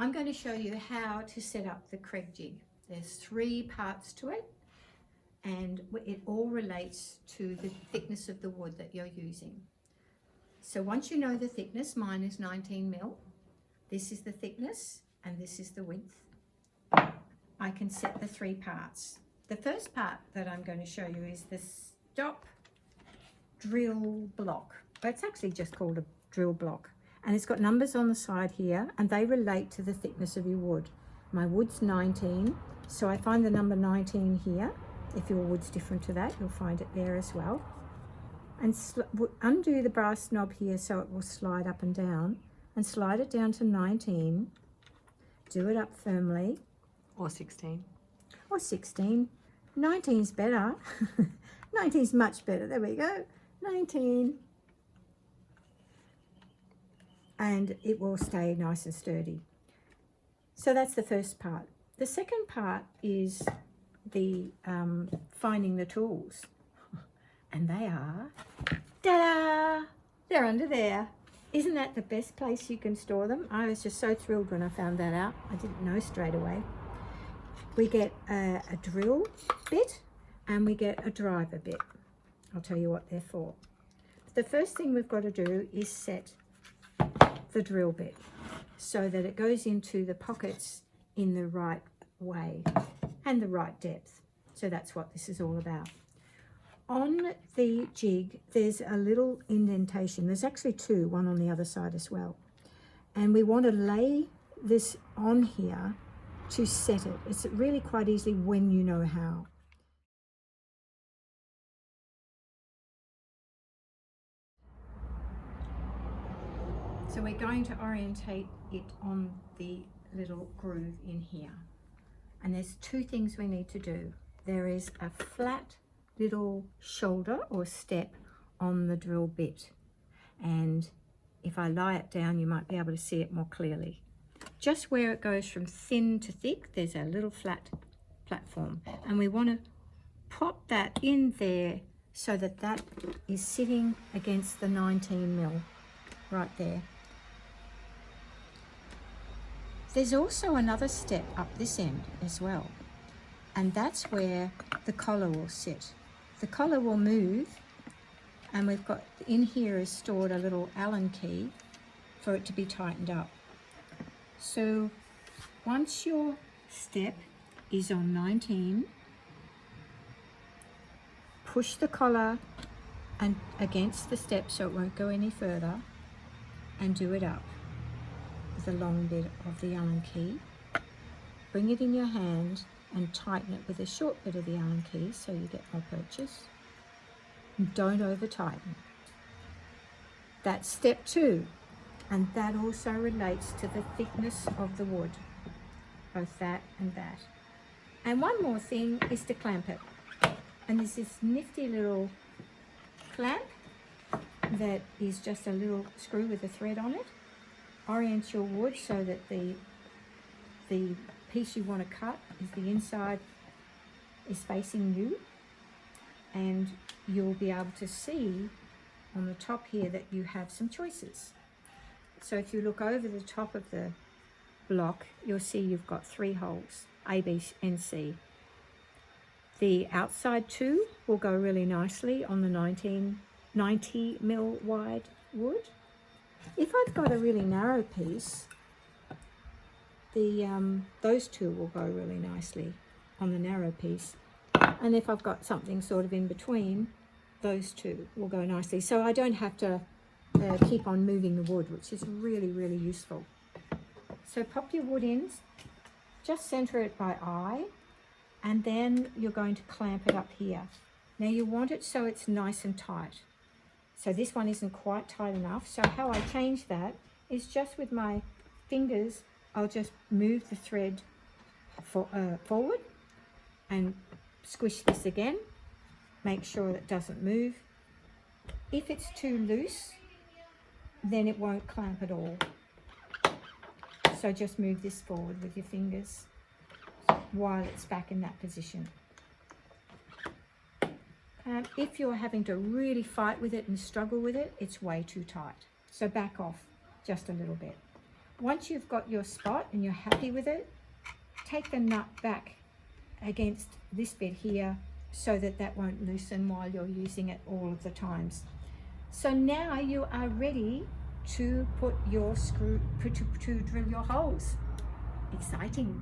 I'm going to show you how to set up the Kreg jig. There's 3 parts to it, and it all relates to the thickness of the wood that you're using. So once you know the thickness, mine is 19 mil. This is the thickness and this is the width. I can set the 3 parts. The first part that I'm going to show you is the stop drill block. It's actually just called a drill block, and it's got numbers on the side here, and they relate to the thickness of your wood. My wood's 19, so I find the number 19 here. If your wood's different to that, you'll find it there as well. And undo the brass knob here so it will slide up and down, and slide it down to 19. Do it up firmly. Or 16. Or 16. 19's better. 19's much better. There we go. 19. And it will stay nice and sturdy. So that's the first part. The second part is the finding the tools. And they are, ta-da! They're under there. Isn't that the best place you can store them? I was just so thrilled when I found that out. I didn't know straight away. We get a drill bit and we get a driver bit. I'll tell you what they're for. The first thing we've got to do is set the drill bit so that it goes into the pockets in the right way and the right depth. So that's what this is all about. On the jig, there's a little indentation. There's actually 2, one on the other side as well. And we want to lay this on here to set it. It's really quite easy when you know how. So we're going to orientate it on the little groove in here. And there's 2 things we need to do. There is a flat little shoulder or step on the drill bit, and if I lie it down you might be able to see it more clearly. Just where it goes from thin to thick, there's a little flat platform, and we want to pop that in there so that that is sitting against the 19 mil right there. There's also another step up this end as well, and that's where the collar will sit. The collar will move, and we've got in here is stored a little Allen key for it to be tightened up. So once your step is on 19, push the collar and against the step so it won't go any further, and do it up with a long bit of the Allen key. Bring it in your hand and tighten it with a short bit of the Allen key so you get more purchase. And don't over tighten. That's step 2, and that also relates to the thickness of the wood, both that and that. And one more thing is to clamp it. And there's this nifty little clamp that is just a little screw with a thread on it. Orient your wood so that the piece you want to cut is the inside is facing you, and you'll be able to see on the top here that you have some choices. So if you look over the top of the block, you'll see you've got 3 holes, A, B, and C. The outside 2 will go really nicely on the 90 mil wide wood. If I've got a really narrow piece, those 2 will go really nicely on the narrow piece, and if I've got something sort of in between, those 2 will go nicely, so I don't have to keep on moving the wood, which is really useful. So pop your wood in, just center it by eye, and then you're going to clamp it up here. Now you want it so it's nice and tight. So this one isn't quite tight enough, so how I change that is just with my fingers. I'll just move the thread forward and squish this again. Make sure it doesn't move. If it's too loose, then it won't clamp at all. So just move this forward with your fingers while it's back in that position. If you're having to really fight with it and struggle with it, it's way too tight. So back off just a little bit. Once you've got your spot and you're happy with it, take the nut back against this bit here so that that won't loosen while you're using it all of the times. So now you are ready to put your screw, to drill your holes. Exciting.